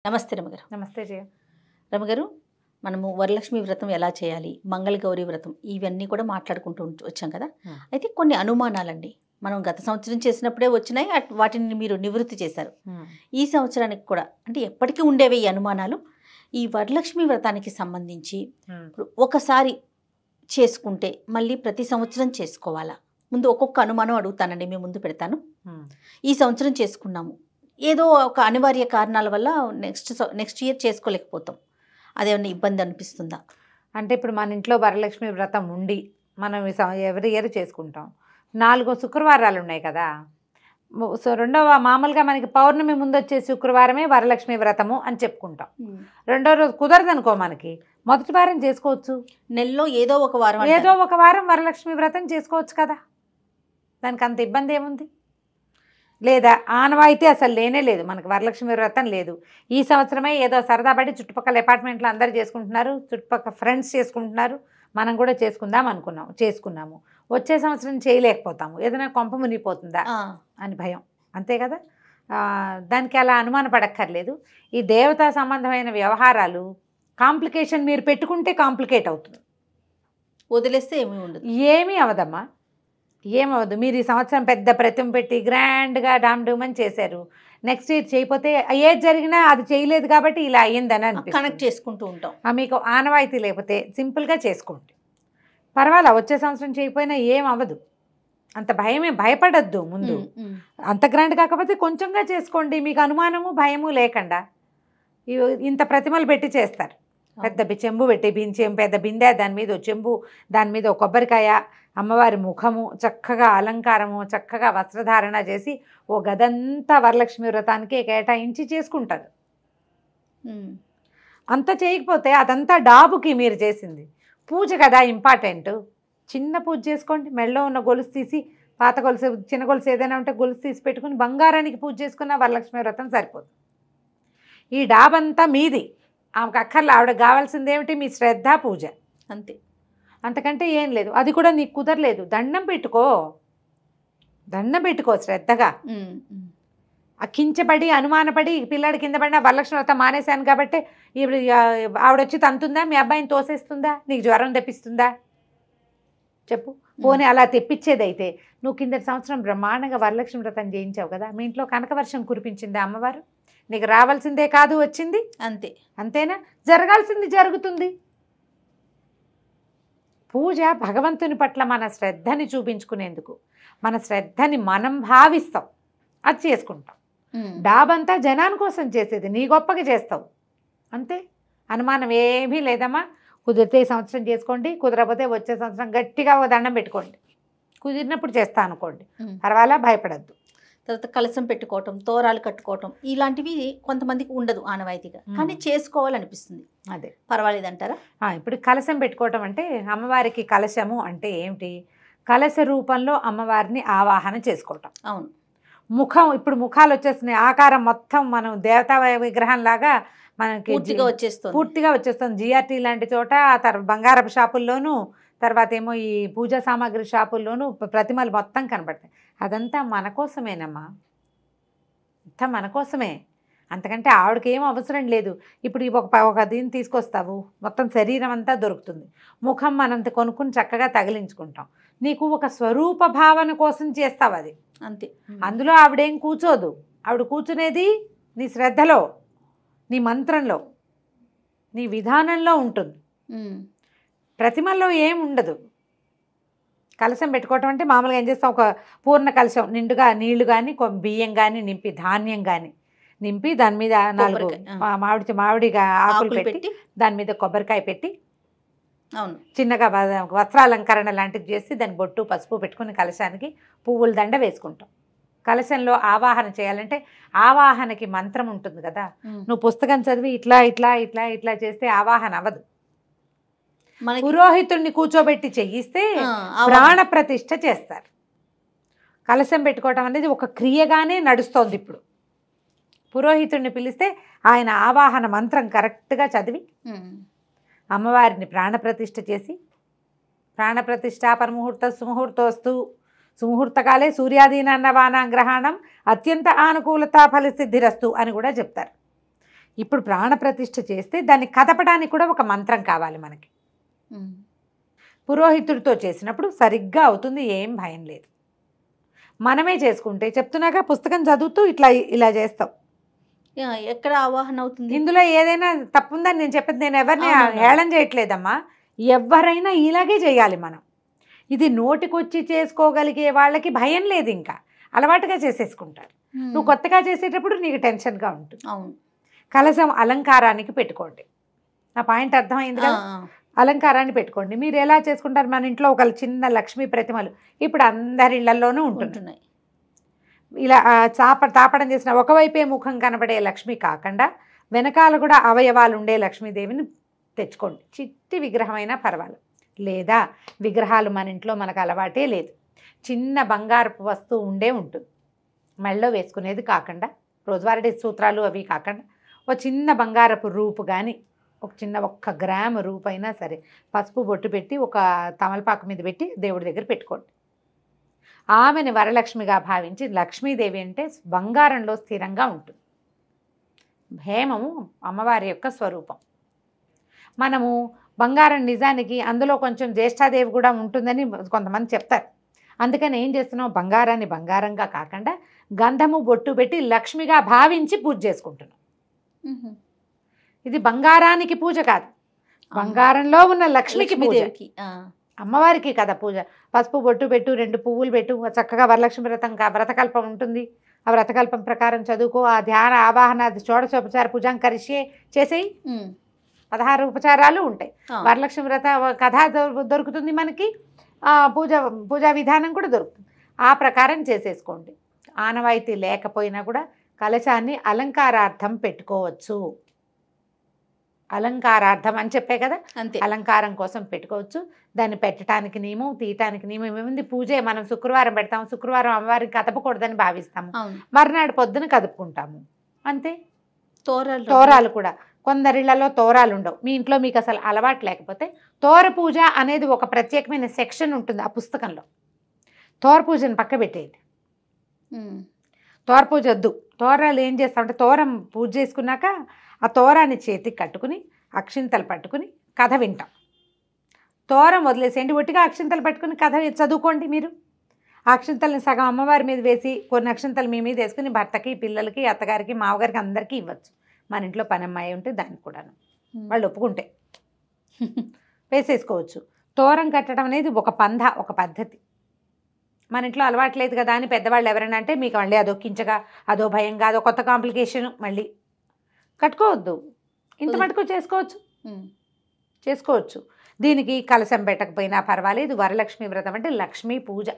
నమస్తే రమగారు. నమస్తే జయ. రమగారు, మనము వరలక్ష్మి వ్రతం ఎలా చేయాలి, మంగళగౌరి వ్రతం ఇవన్నీ కూడా మాట్లాడుకుంటూ వచ్చాం కదా. అయితే కొన్ని అనుమానాలండి మనం గత సంవత్సరం చేసినప్పుడే వచ్చినాయి, వాటిని మీరు నివృత్తి చేశారు. ఈ సంవత్సరానికి కూడా అంటే ఎప్పటికీ ఉండేవి ఈ అనుమానాలు. ఈ వరలక్ష్మి వ్రతానికి సంబంధించి ఒకసారి చేసుకుంటే మళ్ళీ ప్రతి సంవత్సరం చేసుకోవాలా? ముందు ఒక్కొక్క అనుమానం అడుగుతానండి, మీ ముందు పెడతాను. ఈ సంవత్సరం చేసుకున్నాము, ఏదో ఒక అనివార్య కారణాల వల్ల నెక్స్ట్ ఇయర్ చేసుకోలేకపోతాం, అదేమన్నా ఇబ్బంది అనిపిస్తుందా? అంటే ఇప్పుడు మన ఇంట్లో వరలక్ష్మి వ్రతం ఉండి మనం ఎవరి ఇయర్ చేసుకుంటాం. 4 శుక్రవారాలు ఉన్నాయి కదా. సో రెండవ మామూలుగా మనకి పౌర్ణమి ముందు వచ్చే శుక్రవారమే వరలక్ష్మి వ్రతము అని చెప్పుకుంటాం. రెండో రోజు కుదరదనుకో, మనకి మొదటి వారం చేసుకోవచ్చు. నెలలో ఏదో ఒక వారం వరలక్ష్మి వ్రతం చేసుకోవచ్చు కదా. దానికి అంత ఇబ్బంది ఏముంది? లేదా ఆనవాయితీ అసలు లేనే లేదు, మనకు వరలక్ష్మి వ్రతం లేదు. ఈ సంవత్సరమే ఏదో సరదా పడి చుట్టుపక్కల అపార్ట్మెంట్లో అందరూ చేసుకుంటున్నారు, చుట్టుపక్కల ఫ్రెండ్స్ చేసుకుంటున్నారు, మనం కూడా చేసుకున్నాము. వచ్చే సంవత్సరం చేయలేకపోతాము, ఏదైనా కొంప మునిగిపోతుందా అని భయం, అంతే కదా. దానికి అలా అనుమానపడక్కర్లేదు. ఈ దేవతా సంబంధమైన వ్యవహారాలు కాంప్లికేషన్ మీరు పెట్టుకుంటే కాంప్లికేట్ అవుతుంది, వదిలేస్తే ఏమీ ఉండదు. ఏమీ అవదమ్మా, ఏమవద్దు. మీరు ఈ సంవత్సరం పెద్ద ప్రతిమ పెట్టి గ్రాండ్గా డామ్ డూమ్ అని చేశారు, నెక్స్ట్ ఇయర్ చేయకపోతే ఏది జరిగినా అది చేయలేదు కాబట్టి ఇలా అయ్యిందని అనిపిస్తుంది. కనెక్ట్ చేసుకుంటూ ఉంటాం. మీకు ఆనవాయితీ లేకపోతే సింపుల్గా చేసుకోండి, పర్వాలా. వచ్చే సంవత్సరం చేయకపోయినా ఏం అవ్వదు, అంత భయపడద్దు. ముందు అంత గ్రాండ్ కాకపోతే కొంచెంగా చేసుకోండి, మీకు అనుమానము భయము లేకుండా. ఇంత ప్రతిమలు పెట్టి చేస్తారు, పెద్ద చెంబు పెట్టి పెద్ద బిందె, దాని మీద ఓ చెంబు, దాని మీద ఒక కొబ్బరికాయ, అమ్మవారి ముఖము, చక్కగా అలంకారము, చక్కగా వస్త్రధారణ చేసి ఓ గదంతా వరలక్ష్మి వ్రతానికి కేటాయించి చేసుకుంటారు. అంత చేయకపోతే అదంతా డాబుకి మీరు చేసింది. పూజ కదా ఇంపార్టెంట్, చిన్న పూజ చేసుకోండి. మెడలో ఉన్న గొలుసు తీసి, పాత గొలుసు, చిన్న గొలుసు ఏదైనా ఉంటే గొలుసు తీసి పెట్టుకుని బంగారానికి పూజ చేసుకున్న వరలక్ష్మి వ్రతం సరిపోతుంది. ఈ డాబంతా మీది, ఆమెకు అక్కర్లే. ఆవిడకి కావాల్సింది ఏమిటి? మీ శ్రద్ధ, పూజ, అంతే. అంతకంటే ఏం లేదు. అది కూడా నీకు కుదరలేదు, దండం పెట్టుకో శ్రద్ధగా. కించపడి అనుమానపడి పిల్లాడి కింద పడినా వరలక్ష్మి వ్రతం మానేశాను కాబట్టి ఇప్పుడు ఆవిడొచ్చి తంతుందా, మీ అబ్బాయిని తోసేస్తుందా, నీకు జ్వరం తెప్పిస్తుందా చెప్పు. పోనీ అలా తెప్పించేదైతే నువ్వు కిందటి సంవత్సరం బ్రహ్మాండంగా వరలక్ష్మి వ్రతం చేయించావు కదా, మీ ఇంట్లో కనకవర్షం కురిపించిందా అమ్మవారు? నీకు రావాల్సిందే కాదు వచ్చింది, అంతే. అంతేనా? జరగాల్సింది జరుగుతుంది. పూజ భగవంతుని పట్ల మన శ్రద్ధని చూపించుకునేందుకు, మన శ్రద్ధని మనం భావిస్తాం, అది చేసుకుంటాం. డాబంతా జనాని కోసం చేసేది, నీ గొప్పగా చేస్తావు, అంతే. అనుమానం ఏమీ లేదమ్మా. కుదిరితే ఈ సంవత్సరం చేసుకోండి, కుదరకపోతే వచ్చే సంవత్సరం గట్టిగా ఒక దండం పెట్టుకోండి, కుదిరినప్పుడు చేస్తా అనుకోండి, పర్వాలా, భయపడద్దు. తర్వాత కలసం పెట్టుకోవటం, తోరాలు కట్టుకోవటం ఇలాంటివి కొంతమందికి ఉండదు ఆనవాయితీగా, కానీ చేసుకోవాలనిపిస్తుంది. అదే పర్వాలేదంటారా? ఇప్పుడు కలశం పెట్టుకోవటం అంటే, అమ్మవారికి కలశము అంటే ఏమిటి? కలశ రూపంలో అమ్మవారిని ఆవాహన చేసుకోవటం. అవును. ముఖం, ఇప్పుడు ముఖాలు వచ్చేస్తున్నాయి, ఆకారం మొత్తం మనం దేవతా విగ్రహం లాగా మనకి పూర్తిగా వచ్చేస్తుంది. జిఆర్టీ లాంటి చోట, బంగారపు షాపుల్లోనూ, తర్వాత ఏమో ఈ పూజా సామాగ్రి షాపుల్లోనూ ప్రతిమలు మొత్తం కనబడతాయి. అదంతా మన కోసమేనమ్మా, అంతా మన కోసమే, అంతకంటే ఆవిడకి ఏం అవసరం లేదు. ఇప్పుడు ఒక దీన్ని తీసుకొస్తావు, మొత్తం శరీరం అంతా దొరుకుతుంది, ముఖం మనంత కొనుక్కుని చక్కగా తగిలించుకుంటాం. నీకు ఒక స్వరూప భావన కోసం చేస్తావు, అది అంతే. అందులో ఆవిడేం కూర్చోదు, ఆవిడ కూర్చునేది నీ శ్రద్ధలో, నీ మంత్రంలో, నీ విధానంలో ఉంటుంది. ప్రతిమల్లో ఏం ఉండదు. కలశం పెట్టుకోవటం అంటే మామూలుగా ఏం చేస్తాం, ఒక పూర్ణ కలశం నిండుగా నీళ్లు కానీ బియ్యం కానీ నింపి, ధాన్యం కానీ నింపి, దాని మీద 4 మామిడిగా ఆకులు పెట్టి, దాని మీద కొబ్బరికాయ పెట్టి, అవును, చిన్నగా వస్త్రాలంకరణ లాంటిది చేసి, దాని బొట్టు పసుపు పెట్టుకుని కలశానికి పువ్వుల దండ వేసుకుంటాం. కలశంలో ఆవాహన చేయాలంటే ఆవాహనకి మంత్రం ఉంటుంది కదా. నువ్వు పుస్తకం చదివి ఇట్లా ఇట్లా ఇట్లా ఇట్లా చేస్తే ఆవాహన అవ్వదు. పురోహితుడిని కూర్చోబెట్టి చేయిస్తే ప్రాణ ప్రతిష్ఠ చేస్తారు. కలశం పెట్టుకోవటం అనేది ఒక క్రియగానే నడుస్తోంది. ఇప్పుడు పురోహితుడిని పిలిస్తే ఆయన ఆవాహన మంత్రం కరెక్ట్గా చదివి అమ్మవారిని ప్రాణప్రతిష్ఠ చేసి, ప్రాణప్రతిష్ఠ పరముహూర్త సుముహూర్తోస్తు, సుముహూర్తకాలే సూర్యాదీనాన్న వానాం గ్రహణం అత్యంత ఆనుకూలత ఫలసిద్ధిరస్తు అని కూడా చెప్తారు. ఇప్పుడు ప్రాణప్రతిష్ఠ చేస్తే దాన్ని కదపడానికి కూడా ఒక మంత్రం కావాలి మనకి. పురోహితుడితో చేసినప్పుడు సరిగ్గా అవుతుంది, ఏం భయం లేదు. మనమే చేసుకుంటే చెప్తున్నాగా, పుస్తకం చదువుతూ ఇలా చేస్తాం. ఎక్కడ ఆవాహన అవుతుంది? ఇందులో ఏదైనా తప్పుందని నేను చెప్పేది, నేను ఎవరిని హేళన చేయట్లేదమ్మా. ఎవరైనా ఇలాగే చేయాలి మనం. ఇది నోటికొచ్చి చేసుకోగలిగే వాళ్ళకి భయం లేదు, ఇంకా అలవాటుగా చేసేసుకుంటారు. నువ్వు కొత్తగా చేసేటప్పుడు నీకు టెన్షన్గా ఉంటుంది. అవును. కలశం అలంకారానికి పెట్టుకోండి. నా పాయింట్ అర్థమైంది కదా? అలంకారాన్ని పెట్టుకోండి. మీరు ఎలా చేసుకుంటారు? మన ఇంట్లో ఒక చిన్న లక్ష్మీ ప్రతిమలు ఇప్పుడు అందరి ఇళ్లలోనూ ఉంటున్నాయి. ఇలా తాపడం చేసిన ఒకవైపే ముఖం కనబడే లక్ష్మి కాకుండా వెనకాల కూడా అవయవాలు ఉండే లక్ష్మీదేవిని తెచ్చుకోండి. చిట్టి విగ్రహమైనా పర్వాలేదు. లేదా విగ్రహాలు మన ఇంట్లో మనకు అలవాటే లేదు, చిన్న బంగారపు వస్తువు ఉంటుంది. మెళ్ళో వేసుకునేది కాకుండా, రోజువారీ సూత్రాలు అవి కాకుండా ఒక చిన్న బంగారపు రూపు కానీ, ఒక చిన్న 1 గ్రాము రూపు అయినా సరే పసుపు బొట్టు పెట్టి ఒక తమలపాకు మీద పెట్టి దేవుడి దగ్గర పెట్టుకోండి. ఆమెని వరలక్ష్మిగా భావించి, లక్ష్మీదేవి అంటే బంగారంలో స్థిరంగా ఉంటుంది. హేమము అమ్మవారి యొక్క స్వరూపం. మనము బంగారం నిజానికి అందులో కొంచెం జ్యేష్ఠాదేవి కూడా ఉంటుందని కొంతమంది చెప్తారు. అందుకని ఏం చేస్తున్నాం, బంగారాన్ని బంగారంగా కాకుండా గంధము బొట్టు పెట్టి లక్ష్మిగా భావించి పూజ చేసుకుంటున్నాం. ఇది బంగారానికి పూజ కాదు, బంగారంలో ఉన్న లక్ష్మికి పూజ. అమ్మవారికి కదా పూజ. పసుపు బొట్టు పెట్టు, 2 పువ్వులు పెట్టు, చక్కగా వరలక్ష్మి వ్రతకల్పం ఉంటుంది. ఆ వ్రతకల్పం ప్రకారం చదువుకో. ఆ ధ్యాన ఆవాహన షోడశోపచార పూజాంకరిషే చేసేయి. 16 ఉపచారాలు ఉంటాయి. వరలక్ష్మి వ్రత కథ దొరుకుతుంది మనకి, పూజా విధానం కూడా దొరుకుతుంది. ఆ ప్రకారం చేసేసుకోండి. ఆనవాయితీ లేకపోయినా కూడా కలశాన్ని అలంకారార్థం పెట్టుకోవచ్చు. అలంకారార్థం అని చెప్పే కదా, అంతే, అలంకారం కోసం పెట్టుకోవచ్చు. దాన్ని పెట్టడానికి నియమం, తీయటానికి నియమం ఏముంది? పూజే. మనం శుక్రవారం పెడతాము, శుక్రవారం అమ్మవారికి కదపకూడదని భావిస్తాము, మర్నాడు పొద్దున కదుపుకుంటాము, అంతే. తోరాలు కూడా కొందరిళ్లలో తోరాలు ఉండవు. మీ ఇంట్లో మీకు అసలు అలవాటు లేకపోతే తోర పూజ అనేది ఒక ప్రత్యేకమైన సెక్షన్ ఉంటుంది ఆ పుస్తకంలో. తోర పూజను పక్క పెట్టేయండి. తోర పూజ వద్దు. తోరాలు ఏం చేస్తామంటే, తోరం పూజ చేసుకున్నాక ఆ తోరాన్ని చేతికి కట్టుకుని అక్షింతలు పట్టుకుని కథ వింటాం. తోరం వదిలేసేయండి, ఒట్టిగా అక్షింతలు పట్టుకుని కథ చదువుకోండి. మీరు ఆ అక్షింతల్ని సగం అమ్మవారి మీద వేసి కొన్ని అక్షింతలు మీ మీద వేసుకుని భర్తకి, పిల్లలకి, అత్తగారికి, మావగారికి అందరికీ ఇవ్వచ్చు. మన ఇంట్లో పనమ్మాయి ఉంటే దానికి కూడాను వాళ్ళు ఒప్పుకుంటే వేసేసుకోవచ్చు. తోరం కట్టడం అనేది ఒక పంధ, ఒక పద్ధతి. మన ఇంట్లో అలవాట్లేదు కదా అని పెద్దవాళ్ళు ఎవరైనా అంటే మీకు మళ్ళీ అదో కించగా, అదో భయంగా, అదో కొత్త కాంప్లికేషన్, మళ్ళీ కట్టుకోవద్దు. ఇంత మటుకు చేసుకోవచ్చు. దీనికి కలశం పెట్టకపోయినా పర్వాలేదు. వరలక్ష్మి వ్రతం అంటే లక్ష్మీ పూజ.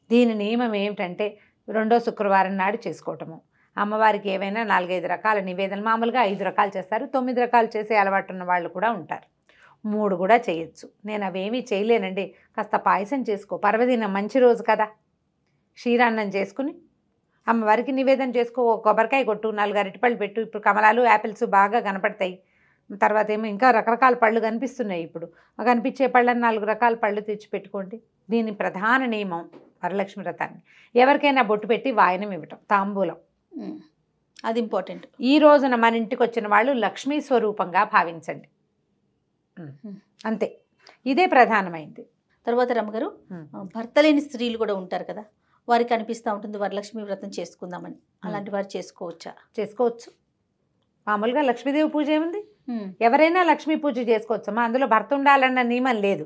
దీని నియమం ఏమిటంటే 2వ శుక్రవారం నాడు చేసుకోవటము. అమ్మవారికి ఏవైనా 4-5 రకాల నివేదనలు, మామూలుగా 5 రకాలు చేస్తారు, 9 రకాలు చేసే అలవాటు ఉన్న వాళ్ళు కూడా ఉంటారు, 3 కూడా చేయొచ్చు. నేను అవేమీ చేయలేనండి. కాస్త పాయసం చేసుకో, పర్వదినం మంచి రోజు కదా, క్షీరాన్నం చేసుకుని అమ్మవారికి నివేదన చేసుకో. కొబ్బరికాయ కొట్టు, 4 అరటిపళ్ళు పెట్టు. ఇప్పుడు కమలాలు, యాపిల్స్ బాగా కనపడతాయి. తర్వాత ఏమో ఇంకా రకరకాల పళ్ళు కనిపిస్తున్నాయి. ఇప్పుడు కనిపించే పళ్ళని 4 రకాల పళ్ళు తెచ్చి పెట్టుకోండి. దీని ప్రధాన నియమం వరలక్ష్మి వ్రతాన్ని ఎవరికైనా బొట్టు పెట్టి వాయనం ఇవ్వటం, తాంబూలం, అది ఇంపార్టెంట్. ఈ రోజున మన ఇంటికి వచ్చిన వాళ్ళు లక్ష్మీ స్వరూపంగా భావించండి, అంతే. ఇదే ప్రధానమైంది. తర్వాత రమ్మగారు, భర్త లేని స్త్రీలు కూడా ఉంటారు కదా, వారికి అనిపిస్తూ ఉంటుంది వరలక్ష్మి వ్రతం చేసుకుందామని. అలాంటి వారు చేసుకోవచ్చు. మామూలుగా లక్ష్మీదేవి పూజ ఏముంది, ఎవరైనా లక్ష్మీ పూజ చేసుకోవచ్చమ్మా. అందులో భర్త ఉండాలన్న నియమం లేదు.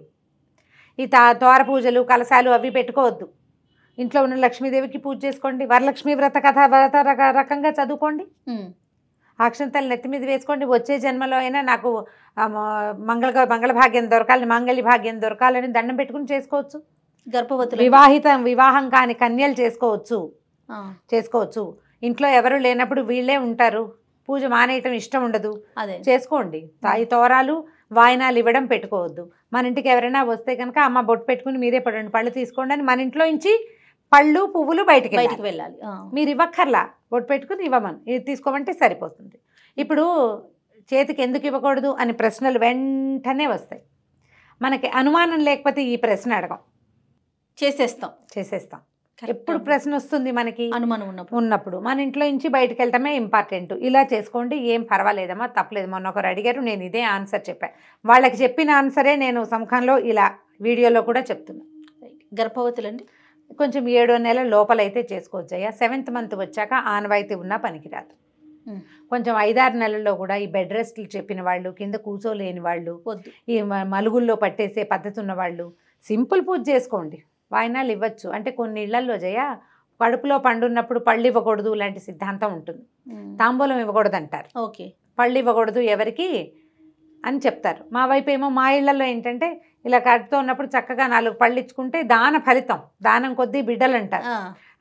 ఈ తోర పూజలు, కలశాలు అవి పెట్టుకోవద్దు. ఇంట్లో ఉన్న లక్ష్మీదేవికి పూజ చేసుకోండి. వరలక్ష్మి వ్రత కథ రకంగా చదువుకోండి. అక్షంతలు నెత్తి మీద వేసుకోండి. వచ్చే జన్మలో అయినా నాకు మంగళ భాగ్యం దొరకాలని, మాంగళ్య భాగ్యం దొరకాలని దండం పెట్టుకుని చేసుకోవచ్చు. గర్భవతులు, వివాహం కాని కన్యలు చేసుకోవచ్చు. ఇంట్లో ఎవరు లేనప్పుడు వీళ్ళే ఉంటారు, పూజ మానేయటం ఇష్టం ఉండదు, చేసుకోండి. ఈ తోరాలు, వాయినాలు ఇవ్వడం పెట్టుకోవద్దు. మన ఇంటికి ఎవరైనా వస్తే కనుక అమ్మ బొట్టు పెట్టుకుని మీరే 2 పళ్ళు తీసుకోండి అని మన ఇంట్లో నుంచి పళ్ళు, పువ్వులు బయటికి వెళ్ళాలి. మీరు ఇవ్వక్కర్లా, బొట్టు పెట్టుకుని ఇవ్వమని, ఇది తీసుకోమంటే సరిపోతుంది. ఇప్పుడు చేతికి ఎందుకు ఇవ్వకూడదు అని ప్రశ్నలు వెంటనే వస్తాయి. మనకి అనుమానం లేకపోతే ఈ ప్రశ్న అడగం, చేసేస్తాం. ఎప్పుడు ప్రశ్న వస్తుంది మనకి అనుమానం ఉన్నప్పుడు మన ఇంట్లో నుంచి బయటకు వెళ్ళటమే ఇంపార్టెంట్. ఇలా చేసుకోండి, ఏం పర్వాలేదమ్మా, తప్పలేదు. మొన్న ఒకరు అడిగారు, నేను ఇదే ఆన్సర్ చెప్పాను. వాళ్ళకి చెప్పిన ఆన్సరే నేను సముఖంలో ఇలా వీడియోలో కూడా చెప్తున్నా. గర్భవతులండి కొంచెం 7వ నెల లోపలైతే చేసుకోవచ్చు అయ్యా. 7th మంత్ వచ్చాక ఆనవాయితీ ఉన్నా పనికిరాదు. కొంచెం 5-6 నెలల్లో కూడా ఈ బెడ్ రెస్ట్లు చెప్పిన వాళ్ళు, కింద కూర్చోలేని వాళ్ళు, ఈ మలుగుల్లో పట్టేసే పద్ధతి ఉన్న వాళ్ళు సింపుల్ పూజ చేసుకోండి, వాయినాలు ఇవ్వచ్చు. అంటే కొన్ని ఇళ్లలో జయ కడుపులో పండున్నప్పుడు పళ్ళు ఇవ్వకూడదు లాంటి సిద్ధాంతం ఉంటుంది. తాంబూలం ఇవ్వకూడదు అంటారు. ఓకే, పళ్ళు ఇవ్వకూడదు ఎవరికి అని చెప్తారు. మా వైపు ఏమో మా ఇళ్లలో ఏంటంటే ఇలా కడుపుతో ఉన్నప్పుడు చక్కగా 4 పళ్ళు ఇచ్చుకుంటే దాన ఫలితం, దానం కొద్దీ బిడ్డలు అంటారు.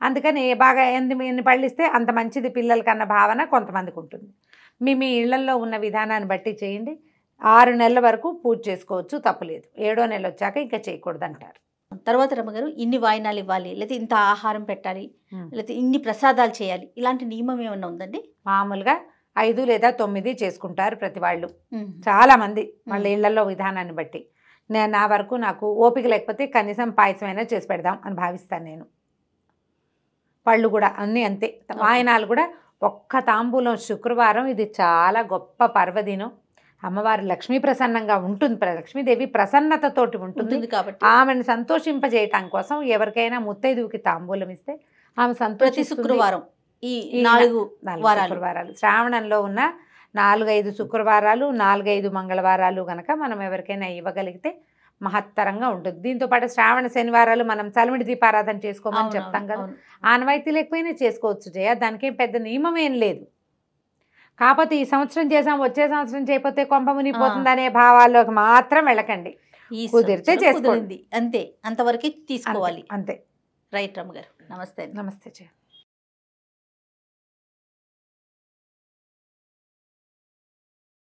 అందుకని బాగా ఎన్ని పళ్ళు ఇస్తే అంత మంచిది పిల్లలకన్న భావన కొంతమందికి ఉంటుంది. మీ ఇళ్లలో ఉన్న విధానాన్ని బట్టి చేయండి. 6 నెలల వరకు పూజ చేసుకోవచ్చు, తప్పులేదు. 7వ నెల వచ్చాక ఇంకా చేయకూడదు అంటారు. తర్వాత రమ్మగారు ఇన్ని వాయినాలు ఇవ్వాలి, లేకపోతే ఇంత ఆహారం పెట్టాలి, లేకపోతే ఇన్ని ప్రసాదాలు చేయాలి, ఇలాంటి నియమం ఏమన్నా ఉందండి? మామూలుగా 5 లేదా 9 చేసుకుంటారు ప్రతి వాళ్ళు, చాలా మంది వాళ్ళ ఇళ్లలో విధానాన్ని బట్టి. నా వరకు నాకు ఓపిక లేకపోతే కనీసం పాయసమైనా చేసి పెడదాం అని భావిస్తాను నేను. పళ్ళు కూడా అన్నీ అంతే. వాయనాలు కూడా ఒక్క తాంబూలం శుక్రవారం, ఇది చాలా గొప్ప పర్వదినం. అమ్మవారు లక్ష్మీ ప్రసన్నంగా ఉంటుంది, లక్ష్మీదేవి ప్రసన్నతతోటి ఉంటుంది కాబట్టి ఆమెను సంతోషింపజేయటం కోసం ఎవరికైనా ముత్తైదువుకి తాంబూలం ఇస్తే ఆమె ప్రతి శుక్రవారం ఈ 4 శుక్రవారాలు శ్రావణంలో ఉన్న 4-5 శుక్రవారాలు 4-5 మంగళవారాలు గనక మనం ఎవరికైనా ఇవ్వగలిగితే మహత్తరంగా ఉంటుంది. దీంతో పాటు శ్రావణ శనివారాలు మనం చలిమిడి దీపారాధన చేసుకోమని చెప్తాం కదా, ఆనవాయితీ లేకపోయినా చేసుకోవచ్చు జయ, దానికేం పెద్ద నియమం ఏం లేదు. కాకపోతే ఈ సంవత్సరం చేసాం, వచ్చే సంవత్సరం చేయకపోతే కొంప మునిగిపోతుంది అనే భావాల్లోకి మాత్రం వెళ్ళకండి. కుదిరితే చేసుకోండి, అంతే, అంతవరకు తీసుకోవాలి అంతే. రైట్ రమ్మగారు, నమస్తే. నమస్తే జయ.